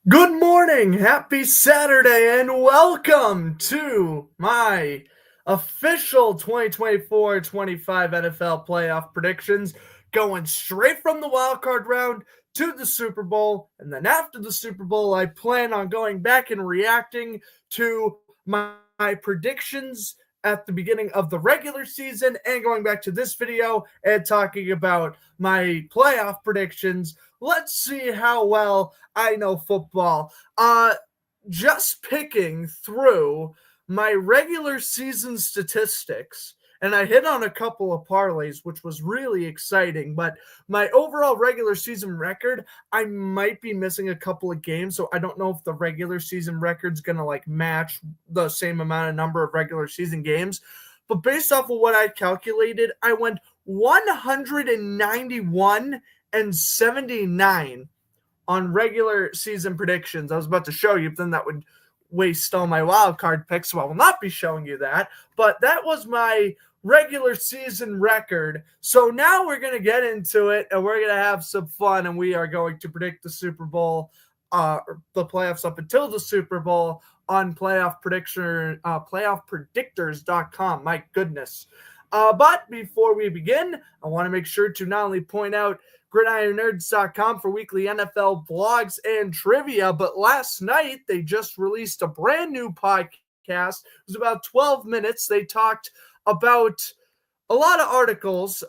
Good morning, happy Saturday, and welcome to my official 2024-25 NFL playoff predictions, going straight from the wild card round to the Super Bowl. And then after the Super Bowl, I plan on going back and reacting to my predictions at the beginning of the regular season and going back to this video and talking about my playoff predictions. Let's see how well I know football. Just picking through my regular season statistics, and I hit on a couple of parlays, which was really exciting. But my overall regular season record, I might be missing a couple of games, so I don't know if the regular season record's gonna match the same amount of number of regular season games. But based off of what I calculated, I went 191 and 79 on regular season predictions. I was about to show you, but then that would waste all my wild card picks, so I will not be showing you that. But that was my regular season record. So now we're going to get into it, and we're going to have some fun, and we are going to predict the Super Bowl, the playoffs up until the Super Bowl on playoffpredictors.com. My goodness. But before we begin, I want to make sure to not only point out gridironnerds.com for weekly NFL blogs and trivia, but last night they just released a brand new podcast. It was about 12 minutes. They talked about a lot of articles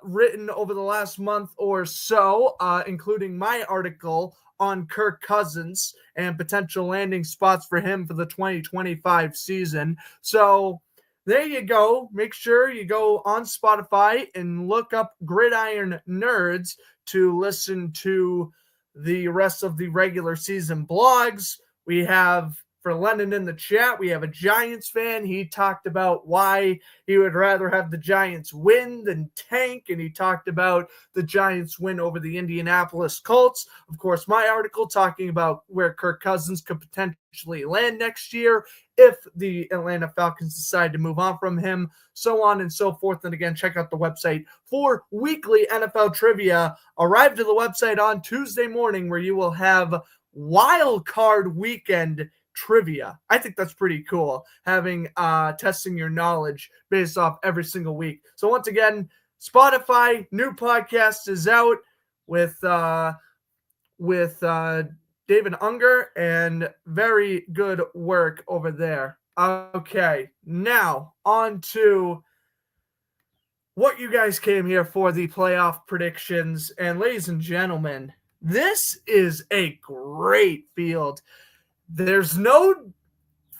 written over the last month or so, including my article on Kirk Cousins and potential landing spots for him for the 2025 season. So there you go. Make sure you go on Spotify and look up Gridiron Nerds to listen to the rest of the regular season blogs. We have, for Lennon in the chat, we have a Giants fan. He talked about why he would rather have the Giants win than tank, and he talked about the Giants win over the Indianapolis Colts. Of course, my article talking about where Kirk Cousins could potentially land next year if the Atlanta Falcons decide to move on from him, so on and so forth. And again, check out the website for weekly NFL trivia. Arrive to the website on Tuesday morning, where you will have wild card weekend trivia. I think that's pretty cool, having testing your knowledge based off every single week. So once again, Spotify, new podcast is out with David Unger, and very good work over there. Okay, now on to what you guys came here for, the playoff predictions. And ladies and gentlemen, this is a great field. There's no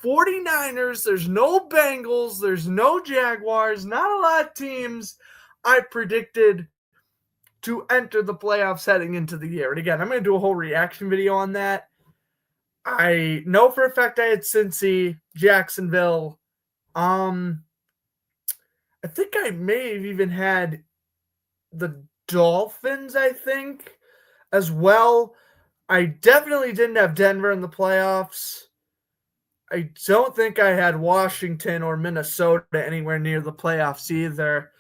49ers, there's no Bengals, there's no Jaguars, not a lot of teams I predicted to enter the playoffs heading into the year. And again, I'm going to do a whole reaction video on that. I know for a fact I had Cincy, Jacksonville. I think I may have even had the Dolphins, I think, as well. I definitely didn't have Denver in the playoffs. I don't think I had Washington or Minnesota anywhere near the playoffs either.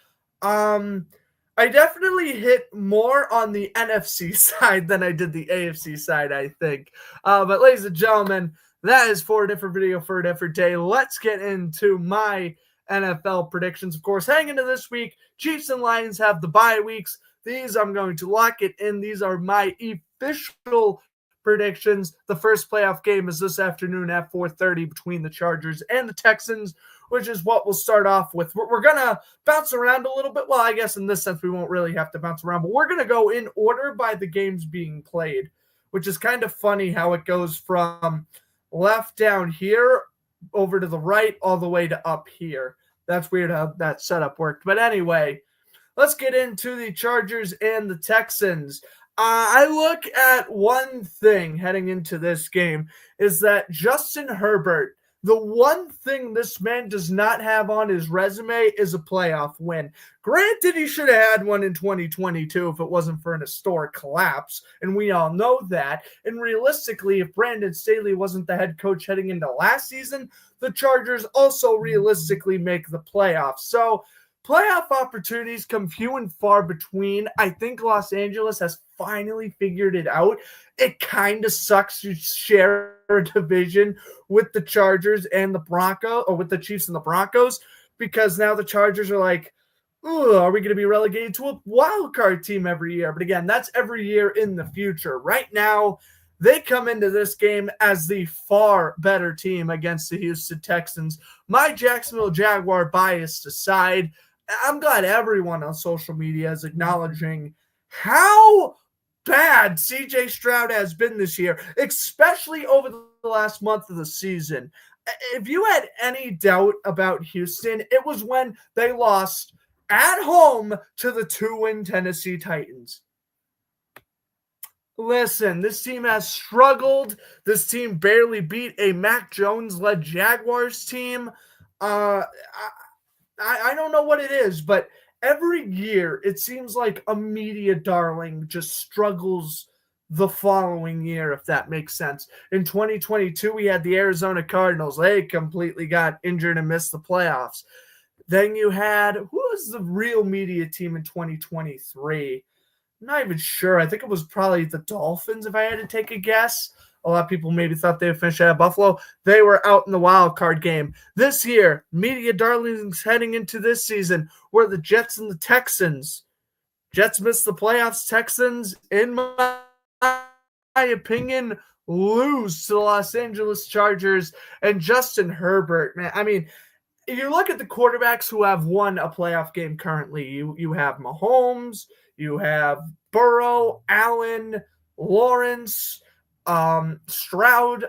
I definitely hit more on the NFC side than I did the AFC side, I think. But ladies and gentlemen, that is for a different video for a different day. Let's get into my NFL predictions. Of course, heading into this week, Chiefs and Lions have the bye weeks. These I'm going to lock it in. These are my official predictions. The first playoff game is this afternoon at 4:30 between the Chargers and the Texans, which is what we'll start off with. We're going to bounce around a little bit. Well, I guess in this sense, we won't really have to bounce around, but we're going to go in order by the games being played, which is kind of funny how it goes from left down here over to the right all the way to up here. That's weird how that setup worked. But anyway, let's get into the Chargers and the Texans. I look at one thing heading into this game is that Justin Herbert, the one thing this man does not have on his resume is a playoff win. Granted, he should have had one in 2022 if it wasn't for an historic collapse, and we all know that. And realistically, if Brandon Staley wasn't the head coach heading into last season, the Chargers also realistically make the playoffs. So playoff opportunities come few and far between. I think Los Angeles has finally figured it out. It kind of sucks to share a division with the Chargers and the Broncos, or with the Chiefs and the Broncos, because now the Chargers are like, ooh, are we going to be relegated to a wild card team every year? But again, that's every year in the future. Right now, they come into this game as the far better team against the Houston Texans. My Jacksonville Jaguar bias aside, I'm glad everyone on social media is acknowledging how bad CJ Stroud has been this year, especially over the last month of the season. If you had any doubt about Houston, it was when they lost at home to the 2-win Tennessee Titans. Listen, this team has struggled. This team barely beat a Mac Jones-led Jaguars team. I don't know what it is, but every year it seems like a media darling just struggles the following year, if that makes sense. In 2022, we had the Arizona Cardinals. They completely got injured and missed the playoffs. Then you had, who was the real media team in 2023? I'm not even sure. I think it was probably the Dolphins, if I had to take a guess. A lot of people maybe thought they would finish at Buffalo. They were out in the wild card game. This year, media darlings heading into this season were the Jets and the Texans. Jets missed the playoffs. Texans, in my opinion, lose to the Los Angeles Chargers and Justin Herbert. Man, I mean, if you look at the quarterbacks who have won a playoff game currently, you have Mahomes, you have Burrow, Allen, Lawrence, Stroud.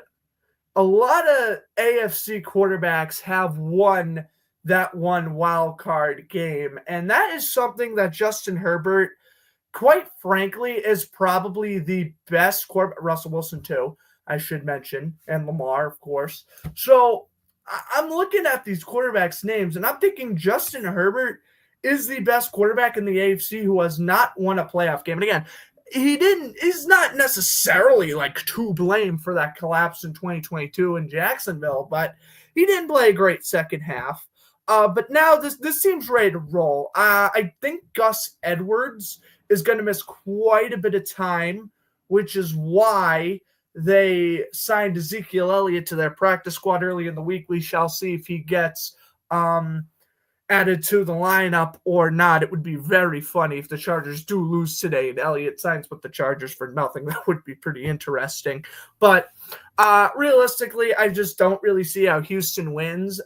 A lot of AFC quarterbacks have won that one wild card game, and that is something that Justin Herbert, quite frankly, is probably the best quarterback. Russell Wilson too, I should mention, and Lamar, of course. So I'm looking at these quarterbacks' names, and I'm thinking Justin Herbert is the best quarterback in the AFC who has not won a playoff game. And again, he's not necessarily like to blame for that collapse in 2022 in Jacksonville, but he didn't play a great second half. But now this seems ready to roll. I think Gus Edwards is going to miss quite a bit of time, which is why they signed Ezekiel Elliott to their practice squad early in the week. We shall see if he gets added to the lineup or not. It would be very funny if the Chargers do lose today and Elliott signs with the Chargers for nothing. That would be pretty interesting. But realistically, I just don't really see how Houston wins.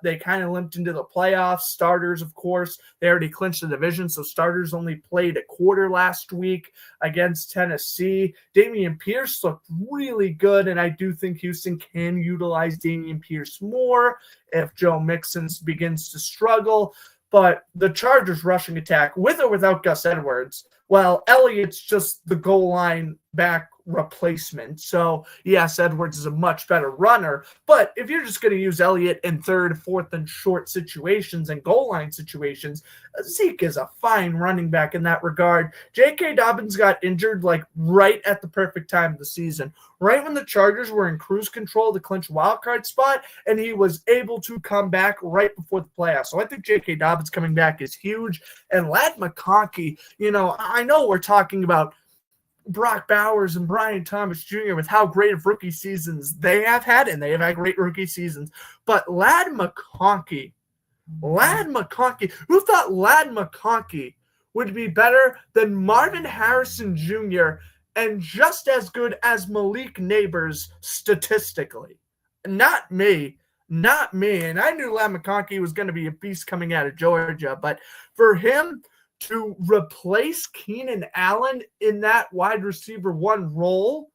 They kind of limped into the playoffs. Starters, of course, they already clinched the division, so starters only played a quarter last week against Tennessee. Dameon Pierce looked really good, and I do think Houston can utilize Dameon Pierce more if Joe Mixon begins to struggle. But the Chargers rushing attack, with or without Gus Edwards, well, Elliott's just the goal line back replacement. So, yes, Edwards is a much better runner. But if you're just going to use Elliott in third, fourth, and short situations and goal line situations, Zeke is a fine running back in that regard. J.K. Dobbins got injured like right at the perfect time of the season, right when the Chargers were in cruise control to clinch wildcard spot, and he was able to come back right before the playoffs. So I think J.K. Dobbins coming back is huge. And Ladd McConkey, I know we're talking about Brock Bowers and Brian Thomas Jr. with how great of rookie seasons they have had, and they have had great rookie seasons. But Ladd McConkey, who thought Ladd McConkey would be better than Marvin Harrison Jr. and just as good as Malik Neighbors statistically? Not me. And I knew Ladd McConkey was going to be a beast coming out of Georgia, but for him to replace Keenan Allen in that wide receiver one role,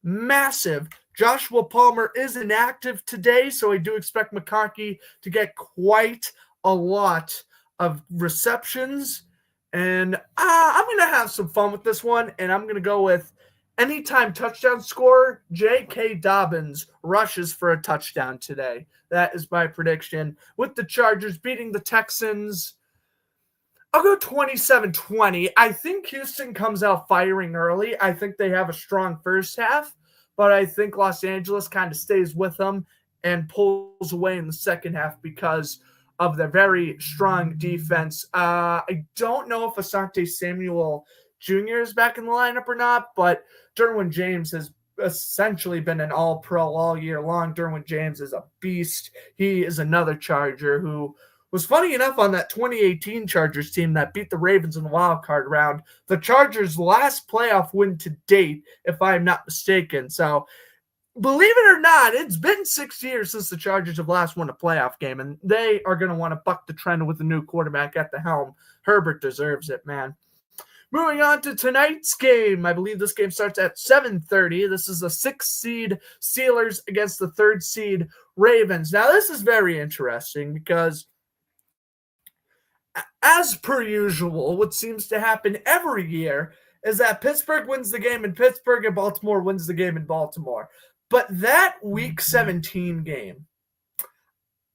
massive. Joshua Palmer is inactive today, so I do expect McConkey to get quite a lot of receptions. And I'm going to have some fun with this one, and I'm going to go with anytime touchdown scorer, J.K. Dobbins rushes for a touchdown today. That is my prediction. With the Chargers beating the Texans, I'll go 27-20. I think Houston comes out firing early. I think they have a strong first half, but I think Los Angeles kind of stays with them and pulls away in the second half because of their very strong defense. I don't know if Asante Samuel Jr. is back in the lineup or not, but Derwin James has essentially been an all-pro all year long. Derwin James is a beast. He is another Charger who was, funny enough, on that 2018 Chargers team that beat the Ravens in the wild card round. The Chargers' last playoff win to date, if I'm not mistaken. So, believe it or not, it's been 6 years since the Chargers have last won a playoff game, and they are going to want to buck the trend with a new quarterback at the helm. Herbert deserves it, man. Moving on to tonight's game. I believe this game starts at 7:30. This is the 6th seed Steelers against the 3rd seed Ravens. Now, this is very interesting because, as per usual, what seems to happen every year is that Pittsburgh wins the game in Pittsburgh and Baltimore wins the game in Baltimore. But that Week 17 game,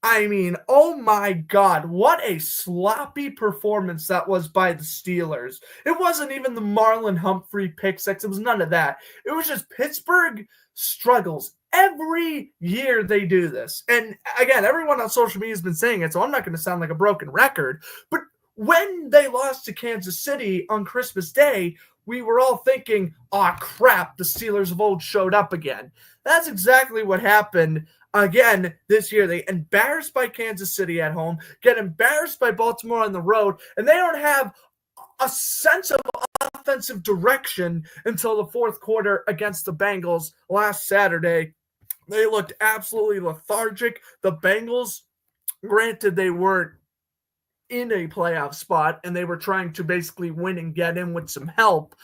I mean, oh my God, what a sloppy performance that was by the Steelers. It wasn't even the Marlon Humphrey pick six. It was none of that. It was just Pittsburgh struggles. Every year they do this. And again, everyone on social media has been saying it, so I'm not going to sound like a broken record. But when they lost to Kansas City on Christmas Day, we were all thinking, oh crap, the Steelers of old showed up again. That's exactly what happened again this year. They embarrassed by Kansas City at home, get embarrassed by Baltimore on the road, and they don't have a sense of offensive direction until the fourth quarter against the Bengals last Saturday. They looked absolutely lethargic. The Bengals, granted, they weren't in a playoff spot, and they were trying to basically win and get in with some help,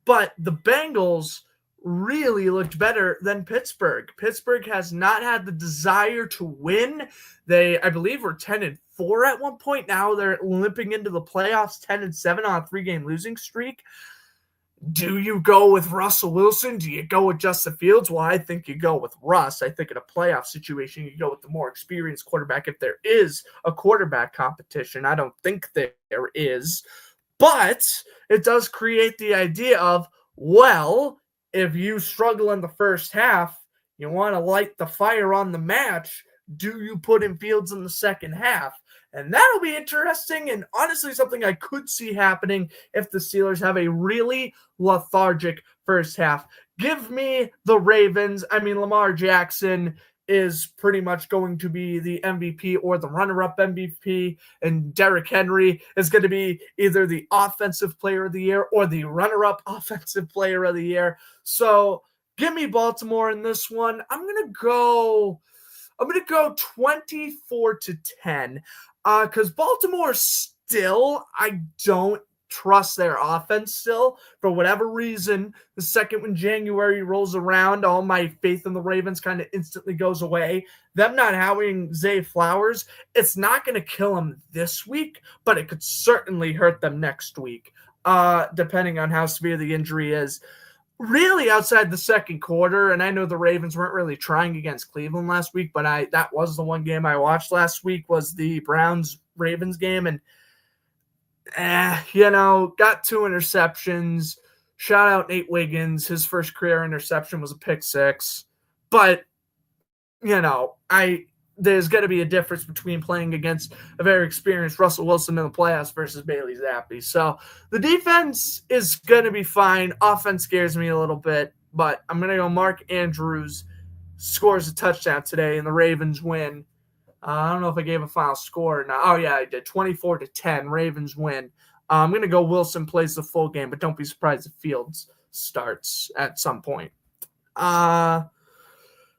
but the Bengals really looked better than Pittsburgh. Pittsburgh has not had the desire to win. They, I believe, were 10-4 at one point. Now they're limping into the playoffs 10-7 on a 3-game losing streak. Do you go with Russell Wilson? Do you go with Justin Fields? Well, I think you go with Russ. I think in a playoff situation, you go with the more experienced quarterback if there is a quarterback competition. I don't think there is. But it does create the idea of, well, if you struggle in the first half, you want to light the fire on the match, do you put in Fields in the second half? And that'll be interesting, and honestly something I could see happening if the Steelers have a really lethargic first half. Give me the Ravens. I mean, Lamar Jackson is pretty much going to be the MVP or the runner-up MVP, and Derrick Henry is going to be either the offensive player of the year or the runner-up offensive player of the year. So give me Baltimore in this one. I'm going to go 24-10 because Baltimore still, I don't trust their offense still. For whatever reason, the second when January rolls around, all my faith in the Ravens kind of instantly goes away. Them not having Zay Flowers, it's not going to kill them this week, but it could certainly hurt them next week, depending on how severe the injury is. Really outside the second quarter, and I know the Ravens weren't really trying against Cleveland last week, but that was the one game I watched last week was the Browns-Ravens game, and got 2 interceptions. Shout out Nate Wiggins. His first career interception was a pick six. But, there's going to be a difference between playing against a very experienced Russell Wilson in the playoffs versus Bailey Zappi. So the defense is going to be fine. Offense scares me a little bit, but I'm going to go Mark Andrews scores a touchdown today and the Ravens win. I don't know if I gave a final score or not. Oh, yeah, I did. 24-10. Ravens win. I'm going to go Wilson plays the full game, but don't be surprised if Fields starts at some point.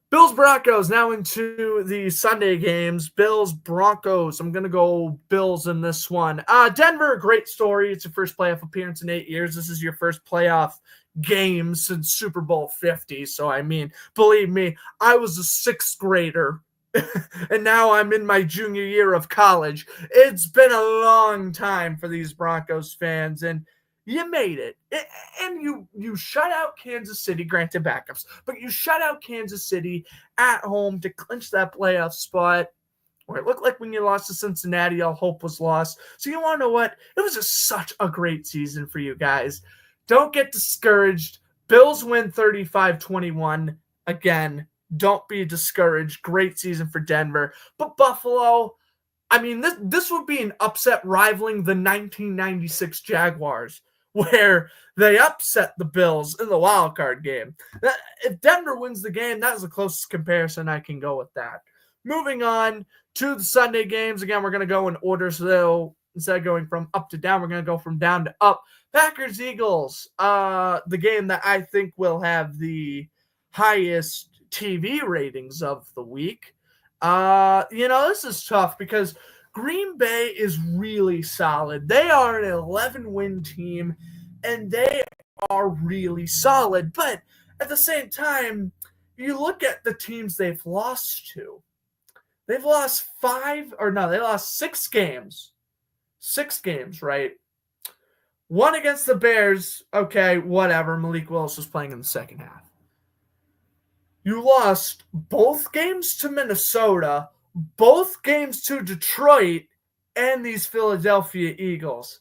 Bills-Broncos now into the Sunday games. Bills-Broncos. I'm going to go Bills in this one. Denver, great story. It's your first playoff appearance in 8 years. This is your first playoff game since Super Bowl 50. So, I mean, believe me, I was a 6th grader, and now I'm in my junior year of college. It's been a long time for these Broncos fans, and you made it. And you shut out Kansas City, granted backups, but you shut out Kansas City at home to clinch that playoff spot where it looked like when you lost to Cincinnati, all hope was lost. So you want to know what? It was just such a great season for you guys. Don't get discouraged. Bills win 35-21. Again, don't be discouraged. Great season for Denver. But Buffalo, I mean, this would be an upset rivaling the 1996 Jaguars, where they upset the Bills in the wild card game. If Denver wins the game, that is the closest comparison I can go with that. Moving on to the Sunday games. Again, we're going to go in order, so instead of going from up to down, we're going to go from down to up. Packers-Eagles, the game that I think will have the highest TV ratings of the week. This is tough because Green Bay is really solid. They are an 11-win team, and they are really solid. But at the same time, you look at the teams they've lost to. They've lost they lost 6 games. 6 games, right? One against the Bears. Okay, whatever. Malik Willis was playing in the second half. You lost both games to Minnesota, both games to Detroit, and these Philadelphia Eagles.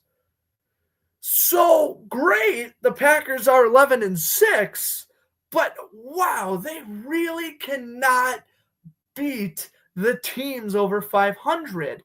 So great, the Packers are 11-6, but wow, they really cannot beat the teams over 500.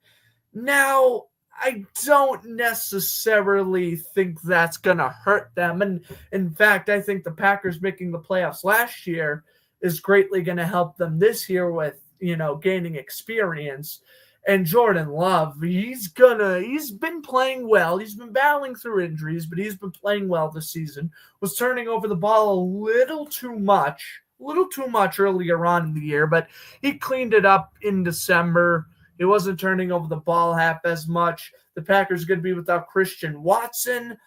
Now, I don't necessarily think that's going to hurt them. And in fact, I think the Packers making the playoffs last year is greatly going to help them this year with, gaining experience. And Jordan Love, he's been playing well. He's been battling through injuries, but he's been playing well this season. Was turning over the ball a little too much earlier on in the year, but he cleaned it up in December. He wasn't turning over the ball half as much. The Packers are going to be without Christian Watson.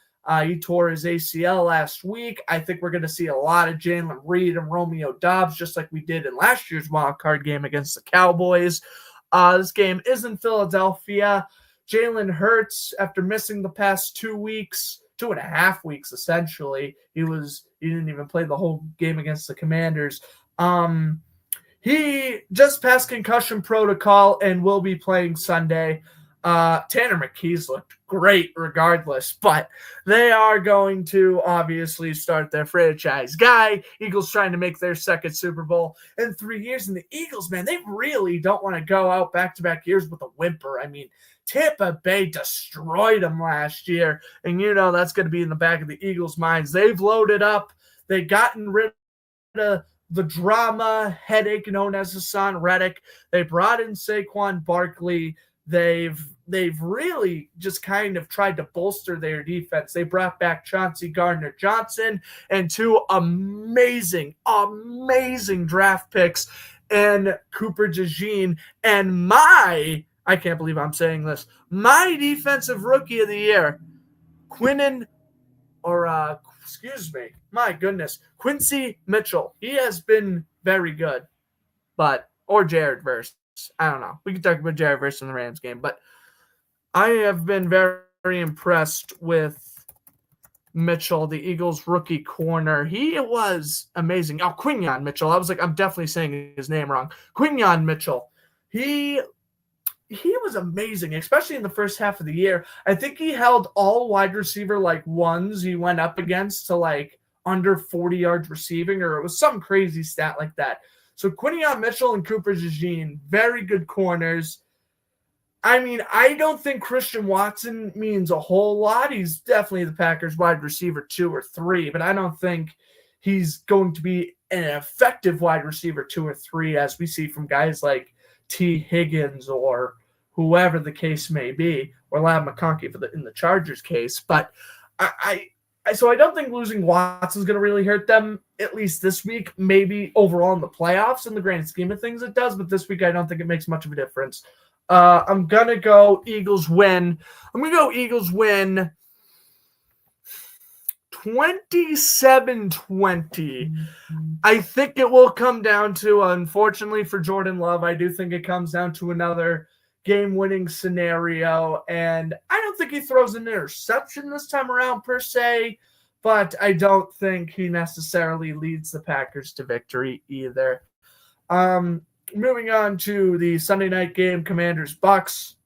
He tore his ACL last week. I think we're going to see a lot of Jalen Reed and Romeo Doubs, just like we did in last year's wild card game against the Cowboys. This game is in Philadelphia. Jalen Hurts, after missing the past 2.5 weeks, essentially, he didn't even play the whole game against the Commanders. He just passed concussion protocol and will be playing Sunday. Tanner McKee's looked great regardless, but they are going to obviously start their franchise guy. Eagles trying to make their second Super Bowl in 3 years. And the Eagles, man, they really don't want to go out back-to-back years with a whimper. I mean, Tampa Bay destroyed them last year, and that's going to be in the back of the Eagles' minds. They've loaded up. They've gotten rid of the drama headache known as Hassan Reddick. They brought in Saquon Barkley. They've really just kind of tried to bolster their defense. They brought back Chauncey Gardner-Johnson and 2 amazing draft picks, and Cooper DeJean, and I can't believe I'm saying this, my defensive rookie of the year, Quincy Mitchell. He has been very good, or Jared Verse. I don't know. We can talk about Jared Verse in the Rams game, but I have been very, very impressed with Mitchell, the Eagles' rookie corner. He was amazing. Oh, Quinyon Mitchell. I'm definitely saying his name wrong. Quinyon Mitchell. He was amazing, especially in the first half of the year. I think he held all wide receiver ones he went up against to under 40 yards receiving, or it was some crazy stat like that. So Quinyon Mitchell and Cooper DeJean, very good corners. I mean, I don't think Christian Watson means a whole lot. He's definitely the Packers wide receiver 2 or 3, but I don't think he's going to be an effective wide receiver 2 or 3 as we see from guys like T. Higgins or whoever the case may be, or Ladd McConkey in the Chargers case. But so I don't think losing Watson is going to really hurt them, at least this week. Maybe overall in the playoffs, in the grand scheme of things, it does. But this week, I don't think it makes much of a difference. I'm going to go Eagles win. I'm going to go Eagles win 27-20. I think it will come down to, unfortunately for Jordan Love, I do think it comes down to another game-winning scenario, and I don't think he throws an interception this time around per se, but I don't think he necessarily leads the Packers to victory either. Moving on to the Sunday night game, Commanders-Bucks,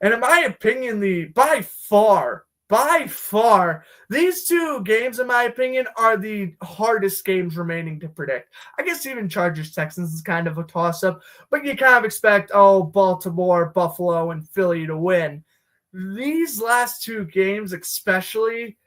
and in my opinion, by far by far, these two games, in my opinion, are the hardest games remaining to predict. I guess even Chargers-Texans is kind of a toss-up, but you kind of expect, Baltimore, Buffalo, and Philly to win. These last two games especially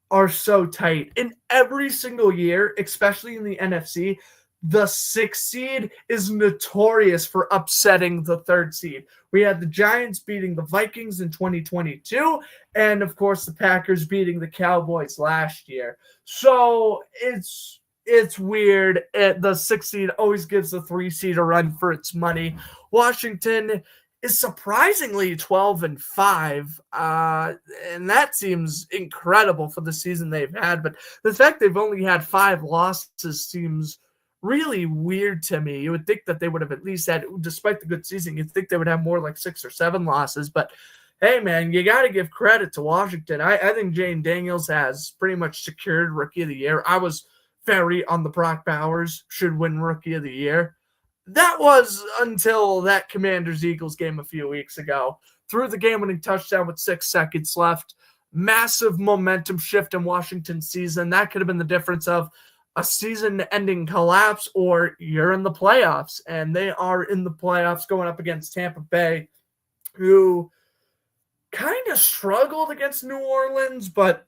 are so tight. In every single year, especially in the NFC, the 6th seed is notorious for upsetting the 3rd seed. We had the Giants beating the Vikings in 2022, and of course the Packers beating the Cowboys last year. So it's weird. The 6th seed always gives the 3 seed a run for its money. Washington is surprisingly 12-5, and that seems incredible for the season they've had. But the fact they've only had 5 losses seems really weird to me. You would think that they would have at least had, despite the good season, you'd think they would have more like 6 or 7 losses. But hey, man, you got to give credit to Washington. I think Jane Daniels has pretty much secured Rookie of the Year. I was very on the Brock Bowers should win Rookie of the Year. That was until that Commanders-Eagles game a few weeks ago. Threw the game-winning touchdown with 6 seconds left. Massive momentum shift in Washington's season. That could have been the difference of a season-ending collapse or you're in the playoffs. And they are in the playoffs going up against Tampa Bay, who kind of struggled against New Orleans, but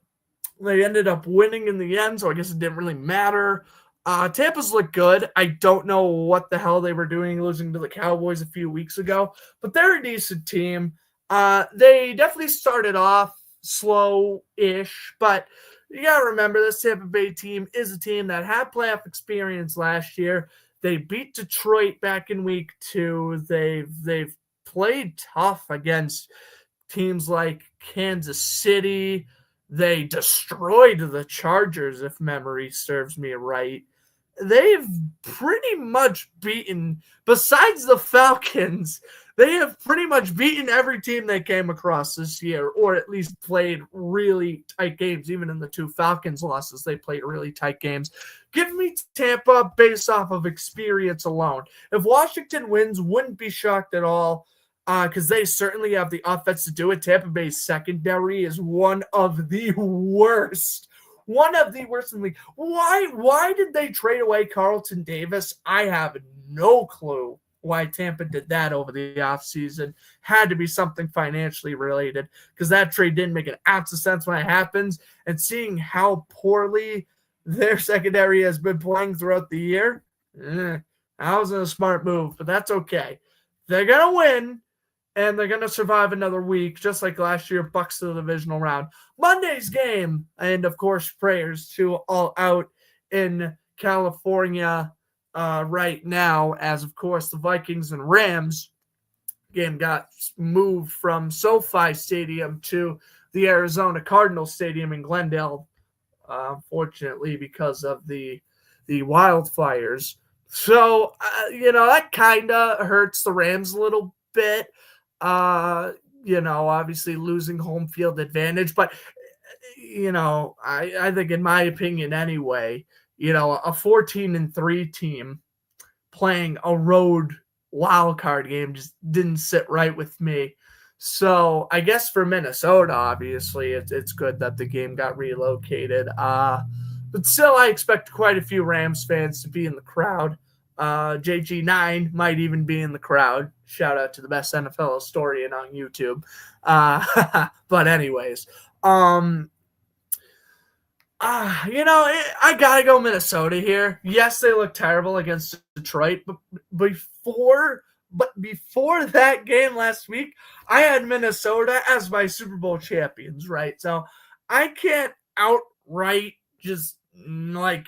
they ended up winning in the end, so I guess it didn't really matter. Tampa's looked good. I don't know what the hell they were doing losing to the Cowboys a few weeks ago, but they're a decent team. They definitely started off slow-ish, but you got to remember this Tampa Bay team is a team that had playoff experience last year. They beat Detroit back in week 2. They've played tough against teams like Kansas City. They destroyed the Chargers, if memory serves me right. They've pretty much beaten, besides the Falcons, they have pretty much beaten every team they came across this year, or at least played really tight games. Even in the 2 Falcons losses, they played really tight games. Give me Tampa based off of experience alone. If Washington wins, wouldn't be shocked at all, because they certainly have the offense to do it. Tampa Bay's secondary is one of the worst. One of the worst in the league. Why did they trade away Carlton Davis? I have no clue why Tampa did that over the offseason. Had to be something financially related, because that trade didn't make an ounce of sense when it happens. And seeing how poorly their secondary has been playing throughout the year, that wasn't a smart move, but that's okay. They're going to win, and they're going to survive another week, just like last year, Bucks to the divisional round. Monday's game, and of course, prayers to all out in California right now, as of course the Vikings and Rams game got moved from SoFi Stadium to the Arizona Cardinals Stadium in Glendale, unfortunately, because of the wildfires. So, that kind of hurts the Rams a little bit. Obviously losing home field advantage, but I think, in my opinion anyway, a 14-3 team playing a road wild card game just didn't sit right with me. So I guess for Minnesota, obviously it's good that the game got relocated. But still, I expect quite a few Rams fans to be in the crowd. JG9 might even be in the crowd. Shout out to the best NFL historian on YouTube. But anyways, I gotta go Minnesota here. Yes, they look terrible against Detroit, but before that game last week, I had Minnesota as my Super Bowl champions, right? So I can't outright just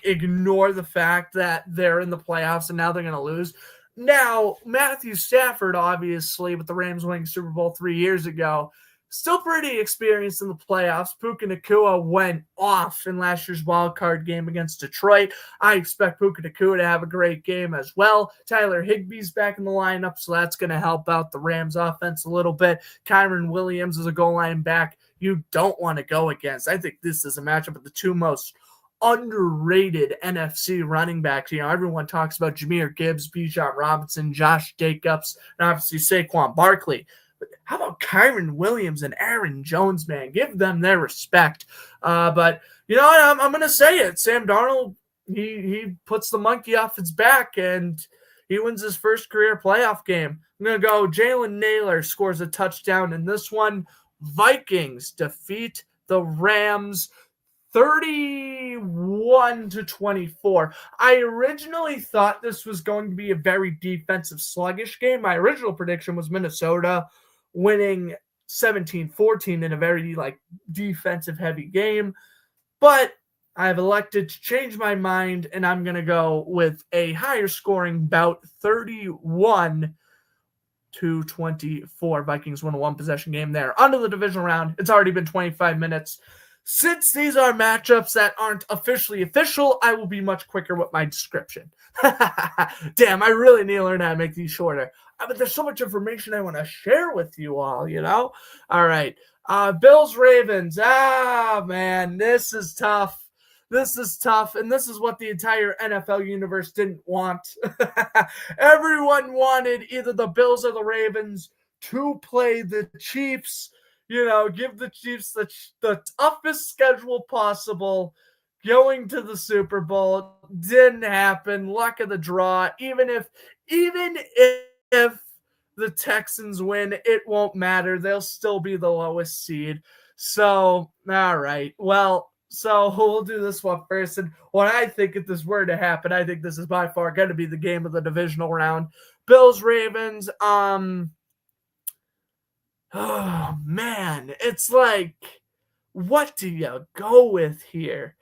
ignore the fact that they're in the playoffs and now they're going to lose. Now, Matthew Stafford, obviously, with the Rams winning Super Bowl 3 years ago, still pretty experienced in the playoffs. Puka Nacua went off in last year's wild card game against Detroit. I expect Puka Nacua to have a great game as well. Tyler Higbee's back in the lineup, so that's going to help out the Rams offense a little bit. Kyron Williams is a goal line back you don't want to go against. I think this is a matchup of the two most underrated NFC running backs. Everyone talks about Jahmyr Gibbs, Bijan Robinson, Josh Jacobs, and obviously Saquon Barkley. How about Kyron Williams and Aaron Jones, man? Give them their respect. But you know what? I'm going to say it. Sam Darnold, he puts the monkey off its back, and he wins his first career playoff game. I'm going to go Jalen Naylor scores a touchdown in this one. Vikings defeat the Rams 31-24. I originally thought this was going to be a very defensive sluggish game. My original prediction was Minnesota winning 17-14 in a very defensive heavy game. But I've elected to change my mind, and I'm going to go with a higher scoring bout, 31-24. Vikings win a one possession game there. On to the divisional round. It's already been 25 minutes. Since these are matchups that aren't officially official, I will be much quicker with my description. Damn, I really need to learn how to make these shorter. But there's so much information I want to share with you all, you know? All right. Bills, Ravens. Man, this is tough. This is tough, and this is what the entire NFL universe didn't want. Everyone wanted either the Bills or the Ravens to play the Chiefs. You know, give the Chiefs the toughest schedule possible. Going to the Super Bowl didn't happen. Luck of the draw. Even if the Texans win, it won't matter. They'll still be the lowest seed. So, all right. Well, so we'll do this one first. And what I think, if this were to happen, I think this is by far going to be the game of the divisional round. Bills, Ravens. Oh, man. It's like, what do you go with here?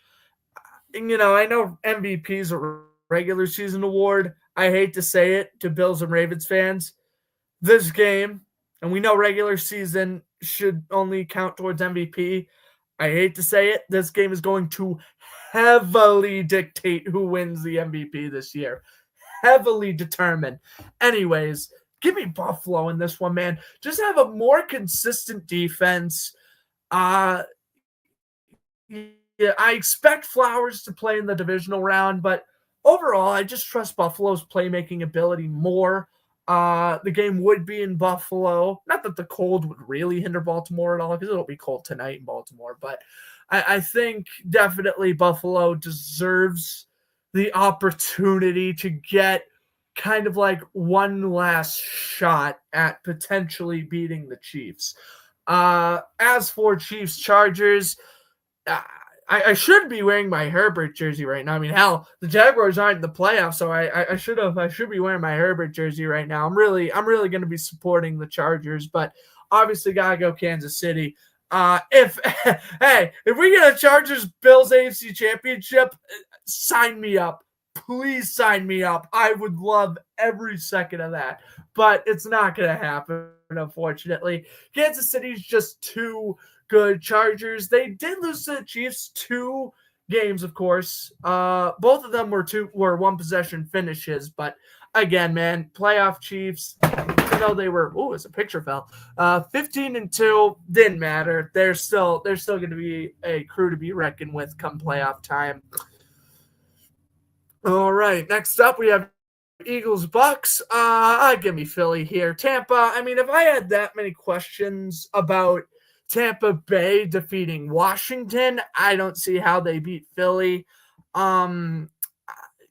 And, you know, I know MVP is a regular season award. I hate to say it to Bills and Ravens fans. This game, and we know regular season should only count towards MVP. I hate to say it. This game is going to heavily dictate who wins the MVP this year. Heavily determine. Anyways, give me Buffalo in this one, man. Just have a more consistent defense. Yeah, I expect Flowers to play in the divisional round, but overall, I just trust Buffalo's playmaking ability more. The game would be in Buffalo. Not that the cold would really hinder Baltimore at all, because it'll be cold tonight in Baltimore, but I think definitely Buffalo deserves the opportunity to get kind of like one last shot at potentially beating the Chiefs. As for Chiefs-Chargers, I should be wearing my Herbert jersey right now. I mean, hell, the Jaguars aren't in the playoffs, so I should be wearing my Herbert jersey right now. I'm really going to be supporting the Chargers, but obviously gotta go Kansas City. If we get a Chargers Bills AFC Championship, sign me up. Please sign me up. I would love every second of that, but it's not going to happen, unfortunately. Kansas City's just too good. Chargers, they did lose to the Chiefs 2 games, of course. Both of them were one possession finishes, but again, man, playoff Chiefs, even though they were, as a picture fell, 15-2, didn't matter. They're still going to be a crew to be reckoned with come playoff time. All right, next up we have Eagles, Bucks. Give me Philly here. Tampa, I mean, if I had that many questions about Tampa Bay defeating Washington, I don't see how they beat Philly. You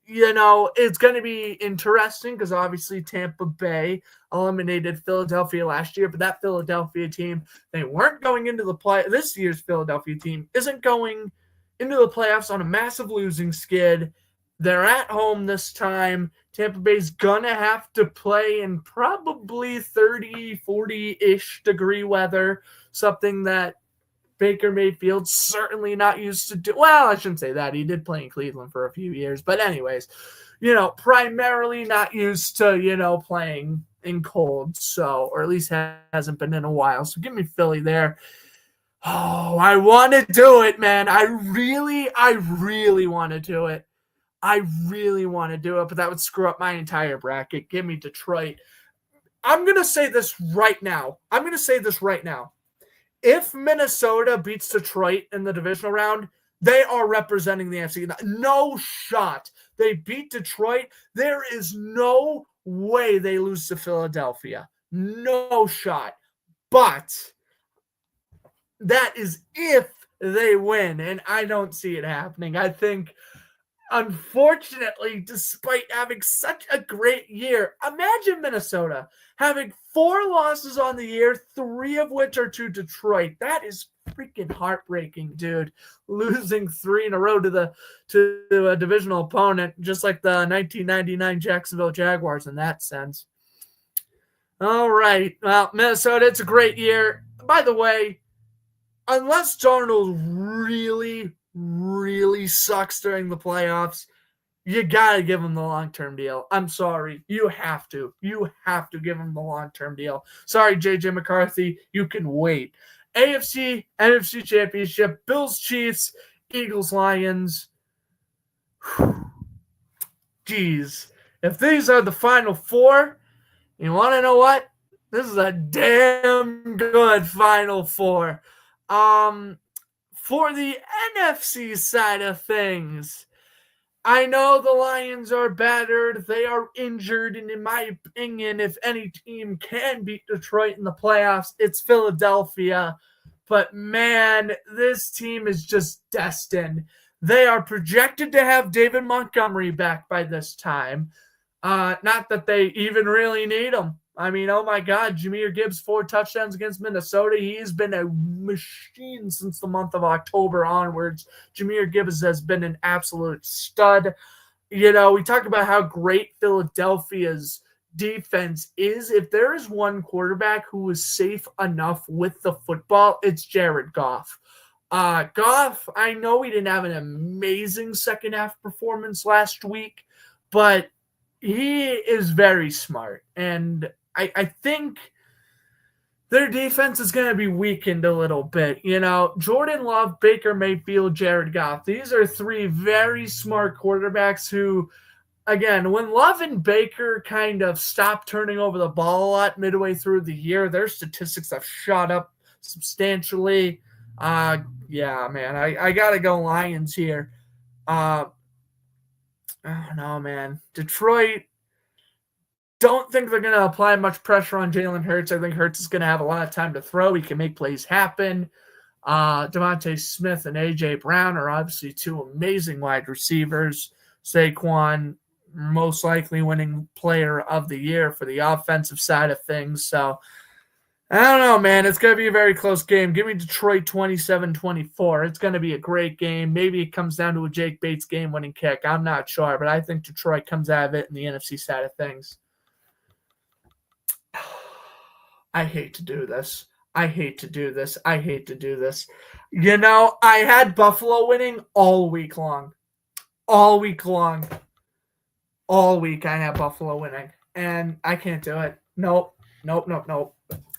know, it's going to be interesting because obviously Tampa Bay eliminated Philadelphia last year, but that Philadelphia team, they weren't going into the play. This year's Philadelphia team isn't going into the playoffs on a massive losing skid. They're at home this time. Tampa Bay's going to have to play in probably 30, 40-ish degree weather, something that Baker Mayfield's certainly not used to do. Well, I shouldn't say that. He did play in Cleveland for a few years. But anyways, you know, primarily not used to, you know, playing in cold. So, or at least hasn't been in a while. So give me Philly there. Oh, I want to do it, man. I really want to do it. I really want to do it, but that would screw up my entire bracket. Give me Detroit. I'm going to say this right now. If Minnesota beats Detroit in the divisional round, they are representing the NFC. No shot. They beat Detroit. There is no way they lose to Philadelphia. No shot. But that is if they win, and I don't see it happening. I think, unfortunately, despite having such a great year, imagine Minnesota having 4 losses on the year, 3 of which are to Detroit. That is freaking heartbreaking, dude. Losing 3 in a row to a divisional opponent, just like the 1999 Jacksonville Jaguars in that sense. All right. Well, Minnesota, it's a great year. By the way, unless Darnold really, really sucks during the playoffs, you got to give him the long-term deal. I'm sorry. You have to. You have to give him the long-term deal. Sorry, J.J. McCarthy. You can wait. AFC, NFC Championship, Bills, Chiefs, Eagles, Lions. Jeez. If these are the final 4, you want to know what? This is a damn good final 4. For the NFC side of things, I know the Lions are battered. They are injured. And in my opinion, if any team can beat Detroit in the playoffs, it's Philadelphia. But man, this team is just destined. They are projected to have David Montgomery back by this time. Not that they even really need him. I mean, oh my God, Jahmyr Gibbs, 4 touchdowns against Minnesota. He's been a machine since the month of October onwards. Jahmyr Gibbs has been an absolute stud. You know, we talk about how great Philadelphia's defense is. If there is one quarterback who is safe enough with the football, it's Jared Goff. Goff, I know he didn't have an amazing second half performance last week, but he is very smart. And I think their defense is going to be weakened a little bit. You know, Jordan Love, Baker Mayfield, Jared Goff. These are 3 very smart quarterbacks who, again, when Love and Baker kind of stopped turning over the ball a lot midway through the year, their statistics have shot up substantially. Yeah, man, I got to go Lions here. Oh, no, man. Detroit, don't think they're going to apply much pressure on Jalen Hurts. I think Hurts is going to have a lot of time to throw. He can make plays happen. Devontae Smith and A.J. Brown are obviously 2 amazing wide receivers. Saquon, most likely winning player of the year for the offensive side of things. So, I don't know, man. It's going to be a very close game. Give me Detroit 27-24. It's going to be a great game. Maybe it comes down to a Jake Bates game-winning kick. I'm not sure, but I think Detroit comes out of it in the NFC side of things. I hate to do this. You know, I had Buffalo winning all week long. All week I had Buffalo winning. And I can't do it. Nope.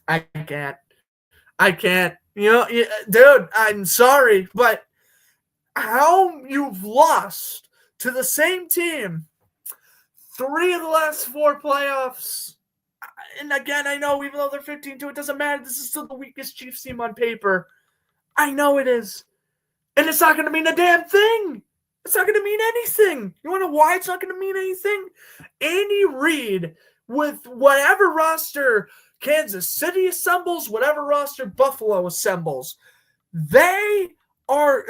I can't. You know, dude, I'm sorry, but how you've lost to the same team 3 of the last 4 playoffs. And again, I know even though they're 15-2, it doesn't matter. This is still the weakest Chiefs team on paper. I know it is. And it's not going to mean a damn thing. It's not going to mean anything. You want to know why it's not going to mean anything? Andy Reid, with whatever roster Kansas City assembles, whatever roster Buffalo assembles, they are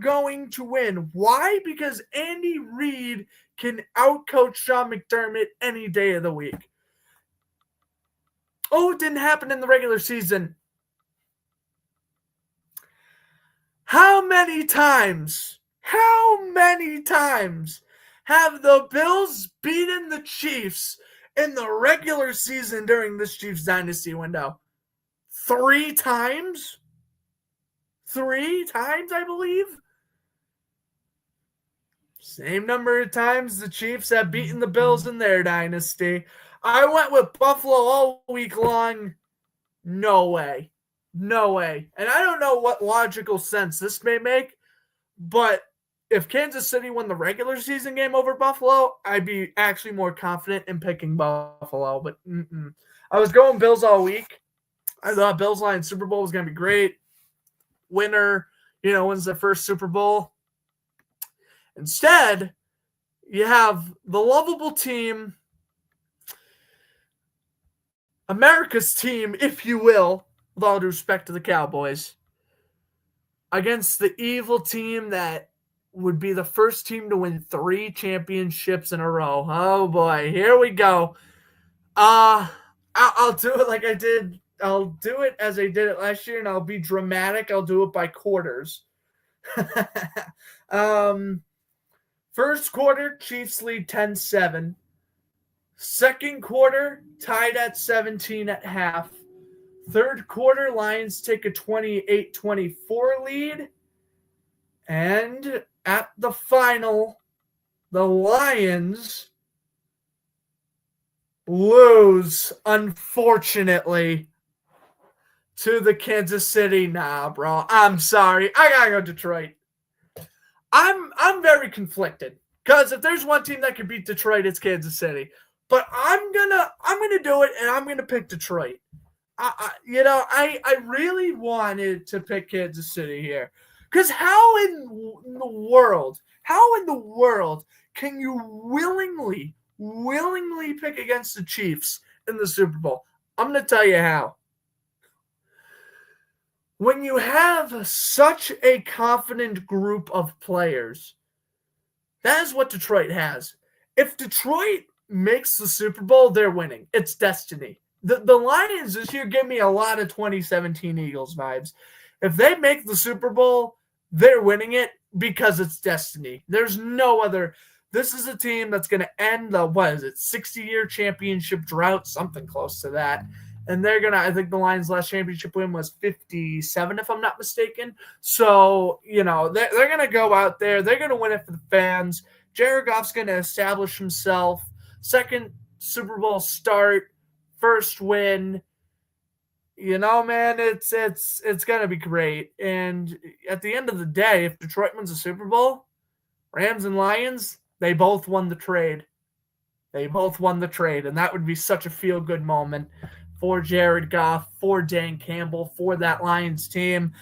going to win. Why? Because Andy Reid can outcoach Sean McDermott any day of the week. Oh, it didn't happen in the regular season. How many times have the Bills beaten the Chiefs in the regular season during this Chiefs dynasty window? 3 times? 3 times, I believe. Same number of times the Chiefs have beaten the Bills in their dynasty. I went with Buffalo all week long. No way. And I don't know what logical sense this may make, but if Kansas City won the regular season game over Buffalo, I'd be actually more confident in picking Buffalo. But I was going Bills all week. I thought Bills Lions Super Bowl was going to be great. Winner, wins their first Super Bowl. Instead, you have the lovable team America's team, if you will, with all due respect to the Cowboys, against the evil team that would be the first team to win 3 championships in a row. Oh boy, here we go. I'll do it like I did. I'll do it as I did it last year, and I'll be dramatic. I'll do it by quarters. First quarter, Chiefs lead 10-7. Second quarter, tied at 17 at half. Third quarter, Lions take a 28-24 lead. And at the final, the Lions lose, unfortunately, to the Kansas City. Nah, bro. I'm sorry. I gotta go Detroit. I'm very conflicted. Because if there's one team that can beat Detroit, it's Kansas City. But I'm gonna do it, and I'm gonna pick Detroit. I really wanted to pick Kansas City here, because how in the world can you willingly pick against the Chiefs in the Super Bowl? I'm gonna tell you how. When you have such a confident group of players, that is what Detroit has. If Detroit makes the Super Bowl, they're winning. It's destiny. The Lions this year give me a lot of 2017 Eagles vibes. If they make the Super Bowl, they're winning it because it's destiny. There's no other. This is a team that's going to end the, 60-year championship drought, something close to that. And they're going to, I think the Lions' last championship win was 57, if I'm not mistaken. So, they're going to go out there. They're going to win it for the fans. Jared Goff's going to establish himself. Second Super Bowl start, first win. Man, it's going to be great. And at the end of the day, if Detroit wins the Super Bowl, Rams and Lions, they both won the trade. And that would be such a feel-good moment for Jared Goff, for Dan Campbell, for that Lions team.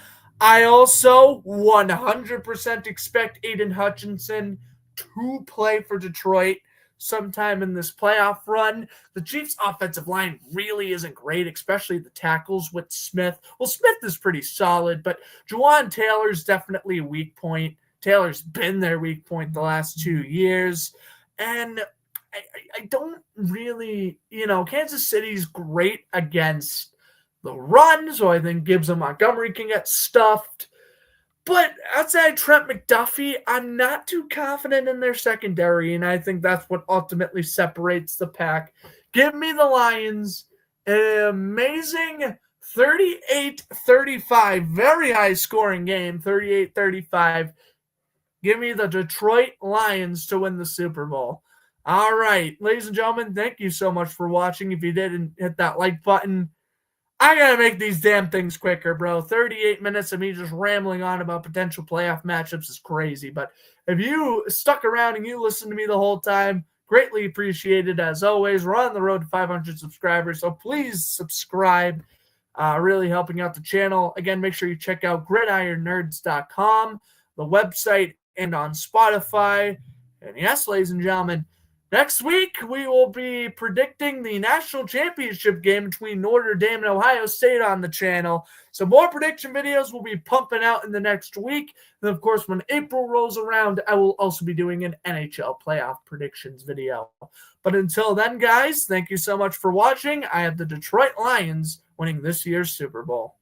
I also 100% expect Aiden Hutchinson to play for Detroit sometime in this playoff run. The Chiefs' offensive line really isn't great, especially the tackles with Smith. Well, Smith is pretty solid, but Juwan Taylor's definitely a weak point. Taylor's been their weak point the last 2 years. And I don't really, Kansas City's great against the run, so I think Gibbs and Montgomery can get stuffed. But outside Trent McDuffie, I'm not too confident in their secondary, and I think that's what ultimately separates the pack. Give me the Lions, an amazing 38-35, very high-scoring game, 38-35. Give me the Detroit Lions to win the Super Bowl. All right, ladies and gentlemen, thank you so much for watching. If you didn't hit that like button, I got to make these damn things quicker, bro. 38 minutes of me just rambling on about potential playoff matchups is crazy. But if you stuck around and you listened to me the whole time, greatly appreciated as always. We're on the road to 500 subscribers, so please subscribe. Really helping out the channel. Again, make sure you check out gridironnerds.com, the website, and on Spotify. And yes, ladies and gentlemen, next week, we will be predicting the national championship game between Notre Dame and Ohio State on the channel. So more prediction videos will be pumping out in the next week. And, of course, when April rolls around, I will also be doing an NHL playoff predictions video. But until then, guys, thank you so much for watching. I have the Detroit Lions winning this year's Super Bowl.